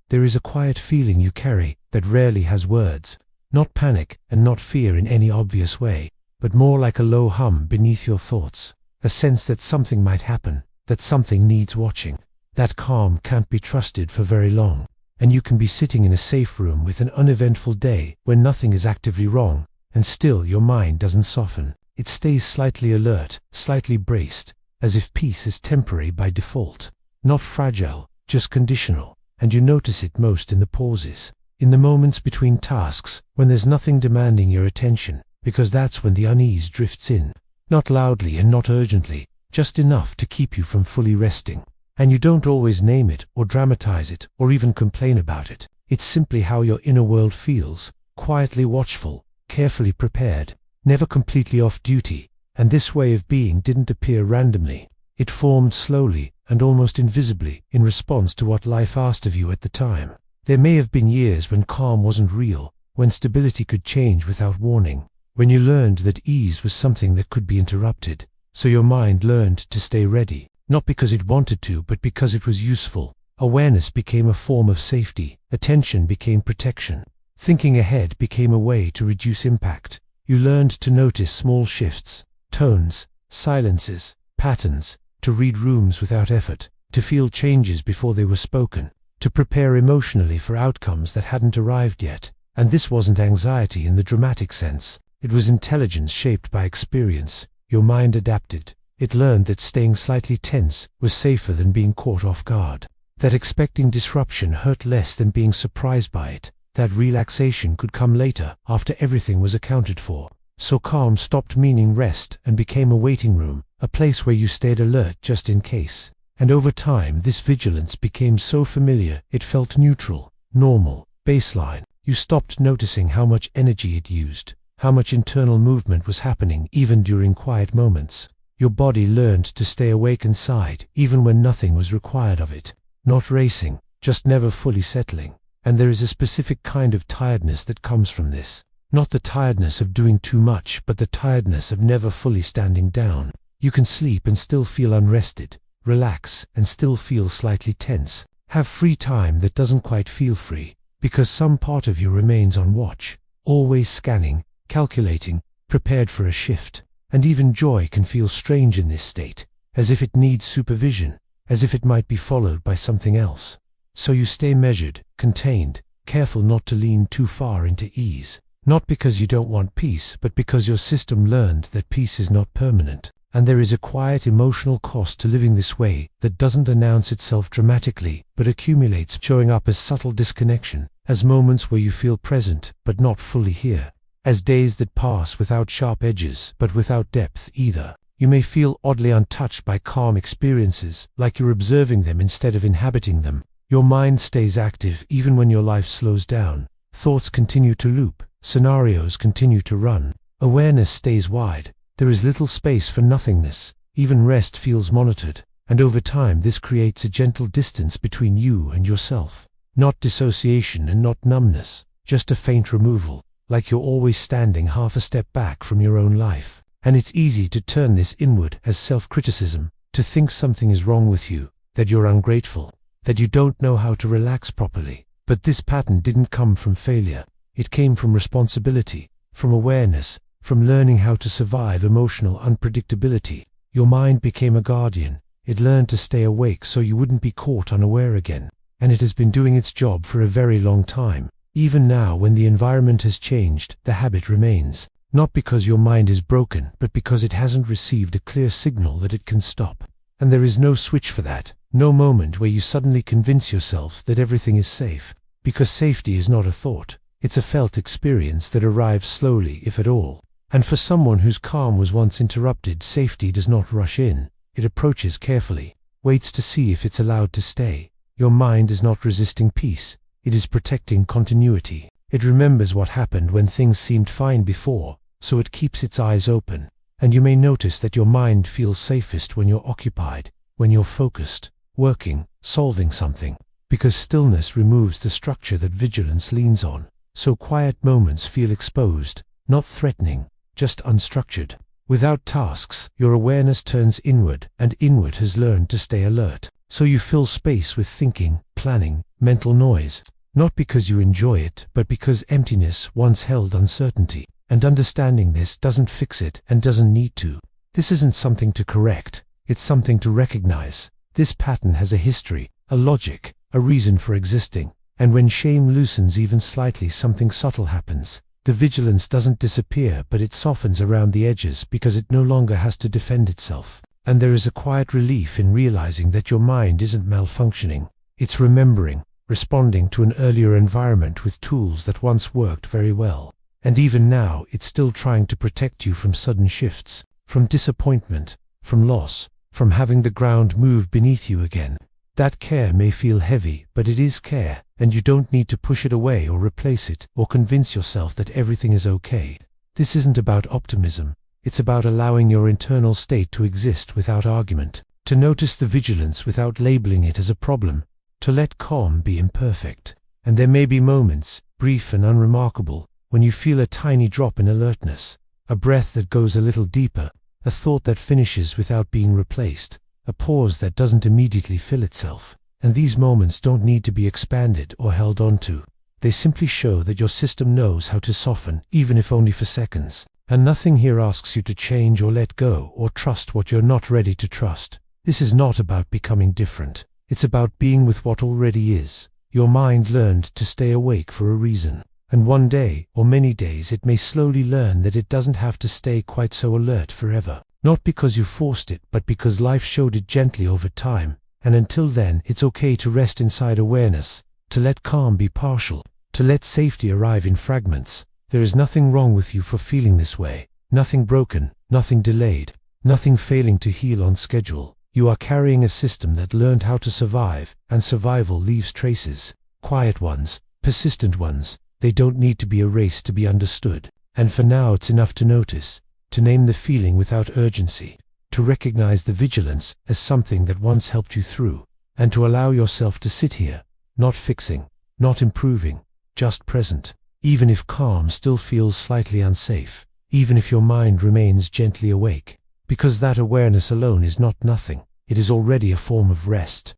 there is a quiet feeling you carry that rarely has words. Not panic and not fear in any obvious way, but more like a low hum beneath your thoughts. A sense that something might happen, that something needs watching. That calm can't be trusted for very long, and you can be sitting in a safe room with an uneventful day when nothing is actively wrong, and still your mind doesn't soften. It stays slightly alert, slightly braced, as if peace is temporary by default. Not fragile, just conditional, and you notice it most in the pauses, in the moments between tasks, when there's nothing demanding your attention, because that's when the unease drifts in. Not loudly and not urgently, just enough to keep you from fully resting. And you don't always name it, or dramatize it, or even complain about it. It's simply how your inner world feels, quietly watchful, carefully prepared, never completely off duty. And this way of being didn't appear randomly. It formed slowly and almost invisibly in response to what life asked of you at the time. There may have been years when calm wasn't real, when stability could change without warning, when you learned that ease was something that could be interrupted, so your mind learned to stay ready, not because it wanted to, but because it was useful. Awareness became a form of safety, attention became protection, thinking ahead became a way to reduce impact. You learned to notice small shifts, tones, silences, patterns, to read rooms without effort, to feel changes before they were spoken, to prepare emotionally for outcomes that hadn't arrived yet. And this wasn't anxiety in the dramatic sense. It was intelligence shaped by experience. Your mind adapted. It learned that staying slightly tense was safer than being caught off guard, that expecting disruption hurt less than being surprised by it, that relaxation could come later, after everything was accounted for. So calm stopped meaning rest and became a waiting room, a place where you stayed alert just in case. And over time this vigilance became so familiar it felt neutral, normal, baseline. You stopped noticing how much energy it used, how much internal movement was happening even during quiet moments. Your body learned to stay awake inside even when nothing was required of it. Not racing, just never fully settling. And there is a specific kind of tiredness that comes from this. Not the tiredness of doing too much, but the tiredness of never fully standing down. You can sleep and still feel unrested, relax and still feel slightly tense, have free time that doesn't quite feel free, because some part of you remains on watch, always scanning, calculating, prepared for a shift. And even joy can feel strange in this state, as if it needs supervision, as if it might be followed by something else. So you stay measured, contained, careful not to lean too far into ease. Not because you don't want peace, but because your system learned that peace is not permanent. And there is a quiet emotional cost to living this way that doesn't announce itself dramatically, but accumulates, showing up as subtle disconnection, as moments where you feel present but not fully here, as days that pass without sharp edges but without depth either. You may feel oddly untouched by calm experiences, like you're observing them instead of inhabiting them. Your mind stays active even when your life slows down. Thoughts continue to loop, scenarios continue to run. Awareness stays wide. There is little space for nothingness. Even rest feels monitored. And over time this creates a gentle distance between you and yourself. Not dissociation and not numbness, just a faint removal, like you're always standing half a step back from your own life. And it's easy to turn this inward as self-criticism, to think something is wrong with you, that you're ungrateful, that you don't know how to relax properly. But this pattern didn't come from failure. It came from responsibility, from awareness, from learning how to survive emotional unpredictability. Your mind became a guardian. It learned to stay awake so you wouldn't be caught unaware again. And it has been doing its job for a very long time. Even now, when the environment has changed, the habit remains. Not because your mind is broken, but because it hasn't received a clear signal that it can stop. And there is no switch for that. No moment where you suddenly convince yourself that everything is safe. Because safety is not a thought. It's a felt experience that arrives slowly, if at all. And for someone whose calm was once interrupted, safety does not rush in. It approaches carefully, waits to see if it's allowed to stay. Your mind is not resisting peace. It is protecting continuity. It remembers what happened when things seemed fine before, so it keeps its eyes open. And you may notice that your mind feels safest when you're occupied, when you're focused, working, solving something. Because stillness removes the structure that vigilance leans on. So quiet moments feel exposed, not threatening, just unstructured. Without tasks, your awareness turns inward, and inward has learned to stay alert. So you fill space with thinking, planning, mental noise, not because you enjoy it, but because emptiness once held uncertainty. And understanding this doesn't fix it and doesn't need to. This isn't something to correct, it's something to recognize. This pattern has a history, a logic, a reason for existing. And when shame loosens even slightly, something subtle happens. The vigilance doesn't disappear, but it softens around the edges because it no longer has to defend itself. And there is a quiet relief in realizing that your mind isn't malfunctioning. It's remembering, responding to an earlier environment with tools that once worked very well. And even now, it's still trying to protect you from sudden shifts, from disappointment, from loss, from having the ground move beneath you again. That care may feel heavy, but it is care, and you don't need to push it away or replace it, or convince yourself that everything is okay. This isn't about optimism. It's about allowing your internal state to exist without argument, to notice the vigilance without labeling it as a problem, to let calm be imperfect. And there may be moments, brief and unremarkable, when you feel a tiny drop in alertness, a breath that goes a little deeper, a thought that finishes without being replaced, a pause that doesn't immediately fill itself. And these moments don't need to be expanded or held onto. They simply show that your system knows how to soften, even if only for seconds. And nothing here asks you to change or let go or trust what you're not ready to trust. This is not about becoming different. It's about being with what already is. Your mind learned to stay awake for a reason. And one day, or many days, it may slowly learn that it doesn't have to stay quite so alert forever. Not because you forced it, but because life showed it gently over time. And until then, it's okay to rest inside awareness, to let calm be partial, to let safety arrive in fragments. There is nothing wrong with you for feeling this way. Nothing broken, nothing delayed, nothing failing to heal on schedule. You are carrying a system that learned how to survive, and survival leaves traces. Quiet ones, persistent ones. They don't need to be erased to be understood. And for now, it's enough to notice, to name the feeling without urgency, to recognize the vigilance as something that once helped you through, and to allow yourself to sit here, not fixing, not improving, just present. Even if calm still feels slightly unsafe, even if your mind remains gently awake, because that awareness alone is not nothing, it is already a form of rest.